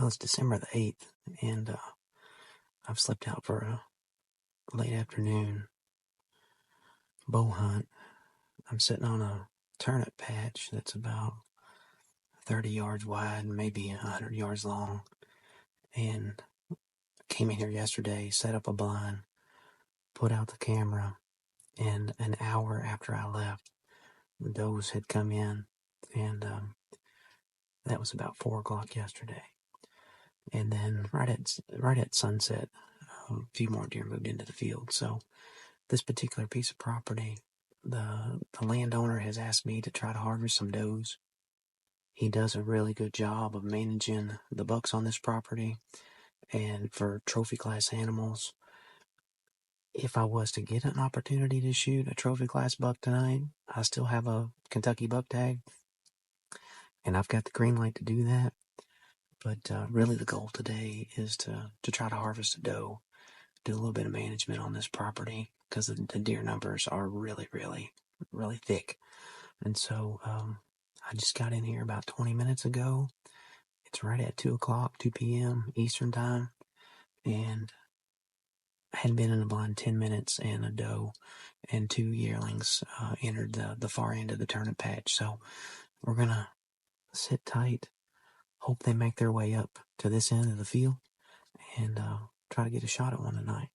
Well, it's December the 8th, and I've slept out for a late afternoon bow hunt. I'm sitting on a turnip patch that's about 30 yards wide, maybe 100 yards long, and came in here yesterday, set up a blind, put out the camera, and an hour after I left, the does had come in, and that was about 4 o'clock yesterday. And then right at sunset, a few more deer moved into the field. So this particular piece of property, the landowner has asked me to try to harvest some does. He does a really good job of managing the bucks on this property, and for trophy class animals, if I was to get an opportunity to shoot a trophy class buck tonight, I still have a Kentucky buck tag, and I've got the green light to do that. But really the goal today is to try to harvest a doe, do a little bit of management on this property, because the deer numbers are really, really, really thick. And so I just got in here about 20 minutes ago. It's right at 2 p.m. Eastern time, and I had been in the blind 10 minutes, and a doe and 2 yearlings entered the far end of the turnip patch. So we're going to sit tight, hope they make their way up to this end of the field, and try to get a shot at one tonight.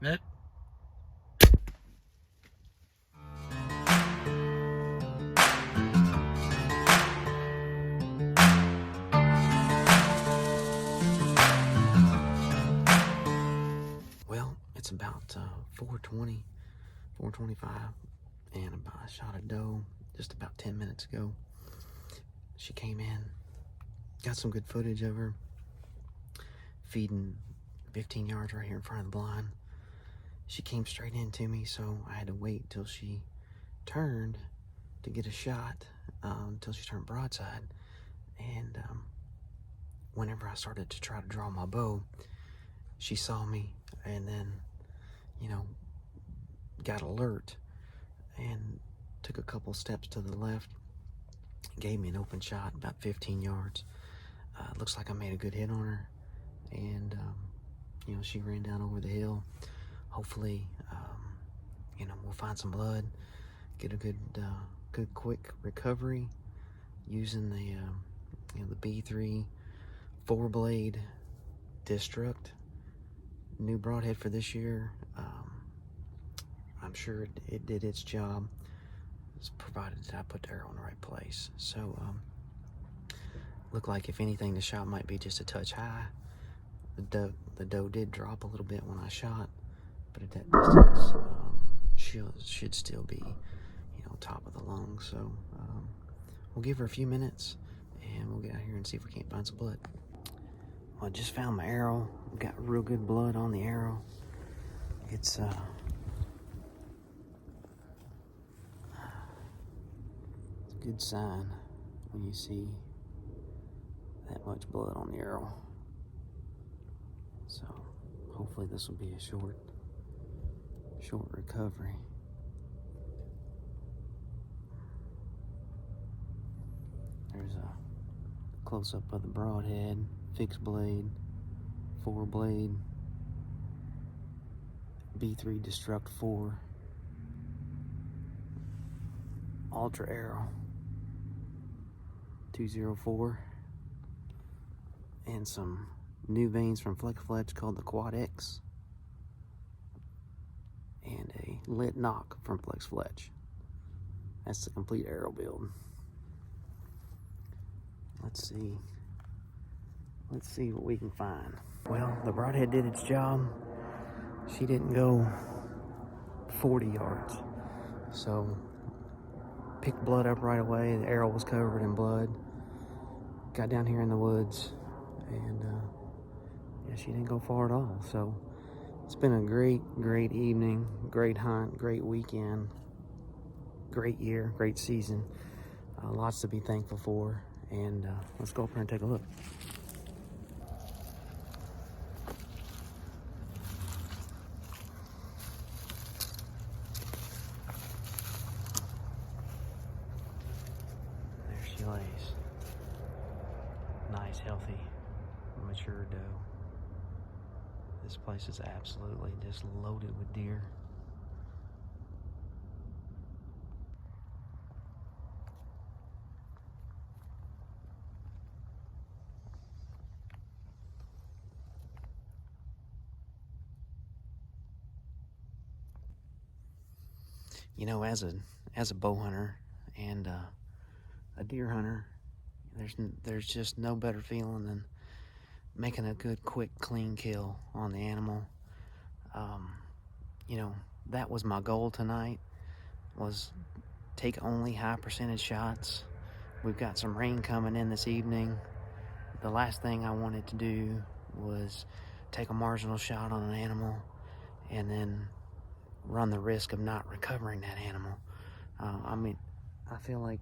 Yep. Well, it's about 4:20, 4:25, and I shot a doe just about 10 minutes ago. She came in, got some good footage of her feeding 15 yards right here in front of the blind. She came straight into me, so I had to wait till she turned to get a shot, until she turned broadside. And whenever I started to try to draw my bow, she saw me and then, got alert and took a couple steps to the left, gave me an open shot about 15 yards. Looks like I made a good hit on her, and she ran down over the hill. Hopefully, we'll find some blood, get a good quick recovery using the B3 4-blade Destruct, new broadhead for this year. I'm sure it did its job, provided that I put the arrow in the right place. So, looked like, if anything, the shot might be just a touch high. The doe did drop a little bit when I shot, but at that distance, she should still be, top of the lung. So, we'll give her a few minutes, and we'll get out here and see if we can't find some blood. Well, I just found my arrow. Got real good blood on the arrow. It's a good sign when you see that much blood on the arrow. So hopefully this will be a short recovery. There's a close-up of the broadhead, fixed blade, 4-blade, B3 Destruct 4, Ultra Arrow 204, and some new vanes from Flex Fletch called the Quad X, and a lit knock from Flex Fletch. That's the complete arrow build. Let's see what we can find. Well, the broadhead did its job. She didn't go 40 yards, so picked blood up right away. The arrow was covered in blood. Got down here in the woods, and she didn't go far at all. So it's been a great evening, great hunt, great weekend, great year, great season. Lots to be thankful for, and let's go up here and take a look. There she lays. Nice, healthy, mature doe. This place is absolutely just loaded with deer. As a bow hunter and a deer hunter, there's just no better feeling than making a good, quick, clean kill on the animal. That was my goal tonight, was take only high percentage shots. We've got some rain coming in this evening. The last thing I wanted to do was take a marginal shot on an animal and then run the risk of not recovering that animal. I feel like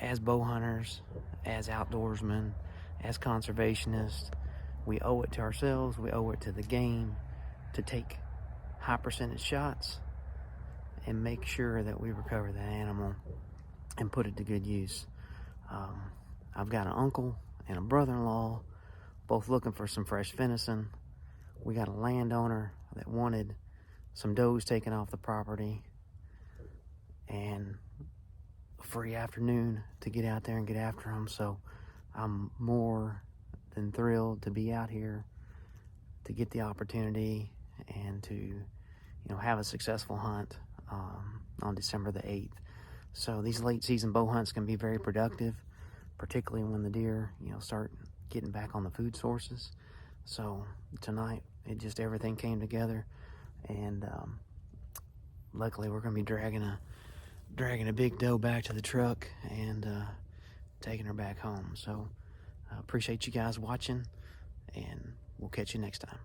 as bow hunters, as outdoorsmen, as conservationists, we owe it to ourselves, we owe it to the game to take high percentage shots and make sure that we recover that animal and put it to good use. I've got an uncle and a brother-in-law both looking for some fresh venison. We got a landowner that wanted some does taken off the property and a free afternoon to get out there and get after them. So I'm more than thrilled to be out here to get the opportunity and to have a successful hunt on December the 8th. So these late season bow hunts can be very productive, particularly when the deer start getting back on the food sources. So tonight everything came together, and luckily we're going to be dragging a big doe back to the truck and taking her back home. So I appreciate you guys watching, and we'll catch you next time.